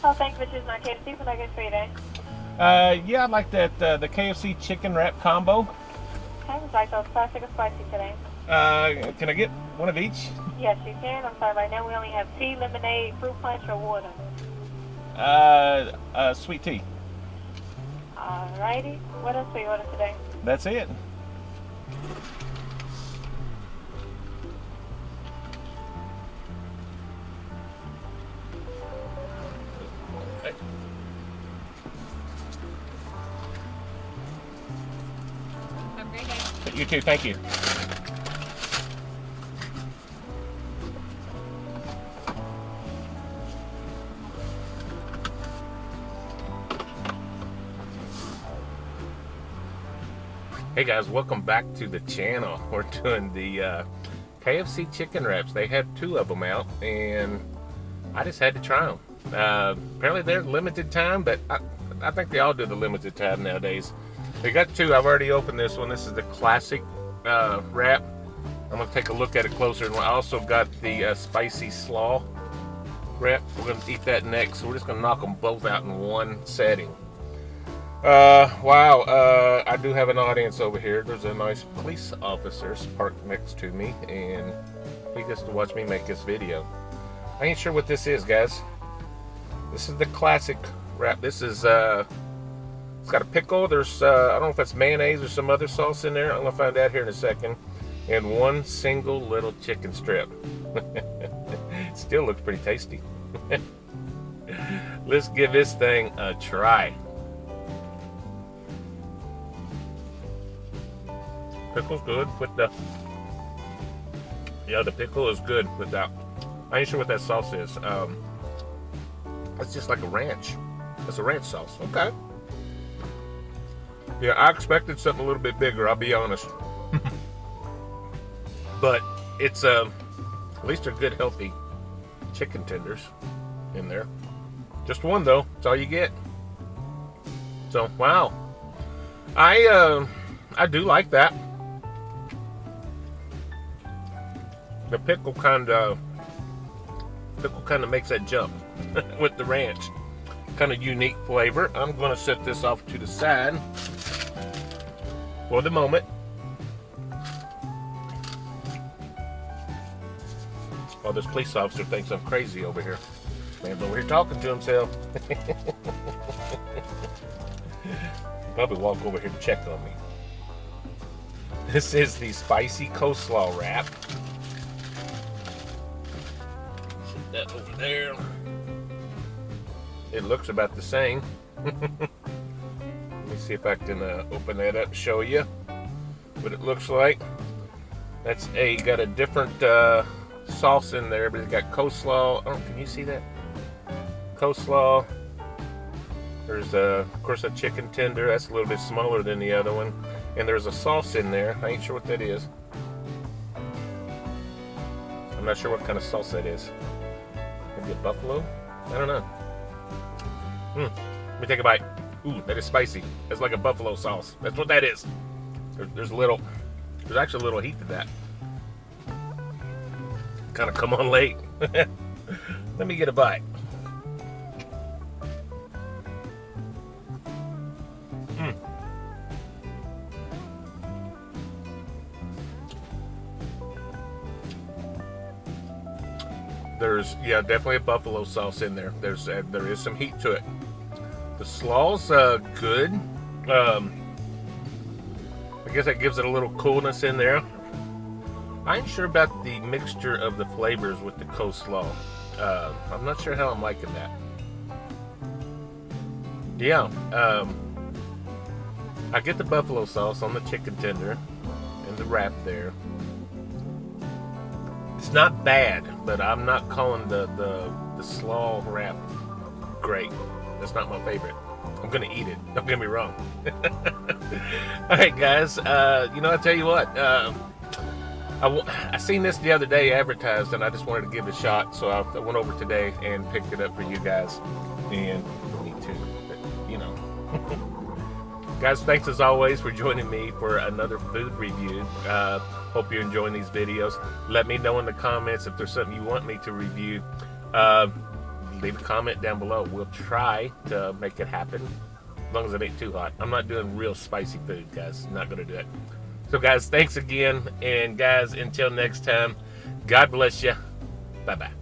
Oh, thanks for choosing our KFC. What I get for you today? Yeah, I'd like that the KFC chicken wrap combo. Okay, would you like those classic or spicy today? Can I get one of each? Yes, you can. I'm sorry, right now we only have tea, lemonade, fruit punch, or water. Sweet tea. Alrighty. What else for you order today? That's it. Have a great day. You too, thank you. Hey guys, welcome back to the channel. We're doing the KFC chicken wraps. They had 2 of them out and I just had to try them. Apparently they're limited time, but I think they all do the limited time nowadays. They got 2. I've already opened this one. This is the classic wrap. I'm going to take a look at it closer. And I also got the spicy slaw wrap. We're going to eat that next. So we're just going to knock them both out in one setting. Wow, I do have an audience over here. There's a nice police officer parked next to me, and he gets to watch me make this video. I ain't sure what this is, guys. This is the classic wrap. This is, it's got a pickle. There's, I don't know if that's mayonnaise or some other sauce in there. I'm gonna find out here in a second. And one single little chicken strip. Still looks pretty tasty. Let's give this thing a try. Pickle's good with the, yeah, the pickle is good with that. I ain't sure what that sauce is. It's just like a ranch. It's a ranch sauce. Okay. Yeah, I expected something a little bit bigger, I'll be honest. But it's at least they're good, healthy chicken tenders in there. Just one though. That's all you get. So wow, I do like that. The pickle kind of makes that jump with the ranch. Kind of unique flavor. I'm going to set this off to the side for the moment. Oh, this police officer thinks I'm crazy over here. Man's over here talking to himself. Probably walk over here to check on me. This is the spicy coleslaw wrap. That over there. It looks about the same. Let me see if I can open that up and show you what it looks like. That's got a different sauce in there, but it's got coleslaw. Oh, can you see that? Coleslaw. There's of course a chicken tender. That's a little bit smaller than the other one. And there's a sauce in there. I ain't sure what that is. I'm not sure what kind of sauce that is. Maybe a buffalo? I don't know. Let me take a bite. Ooh, that is spicy. That's like a buffalo sauce. That's what that is. There's actually a little heat to that. Kind of come on late. Let me get a bite. There's, yeah, definitely a buffalo sauce in there. There is some heat to it. The slaw's good. I guess that gives it a little coolness in there. I ain't sure about the mixture of the flavors with the coleslaw. I'm not sure how I'm liking that. Yeah, I get the buffalo sauce on the chicken tender and the wrap there. It's not bad, but I'm not calling the slaw wrap great. That's not my favorite. I'm gonna eat it. Don't get me wrong. All right, guys. I tell you what. I seen this the other day advertised, and I just wanted to give it a shot. So I went over today and picked it up for you guys, and for me too. But, guys, thanks as always for joining me for another food review. Hope you're enjoying these videos. Let me know in the comments if there's something you want me to review. leave a comment down below. We'll try to make it happen, as long as it ain't too hot. I'm not doing real spicy food, guys. I'm not going to do it. So, guys, thanks again. And, guys, until next time, God bless you. Bye-bye.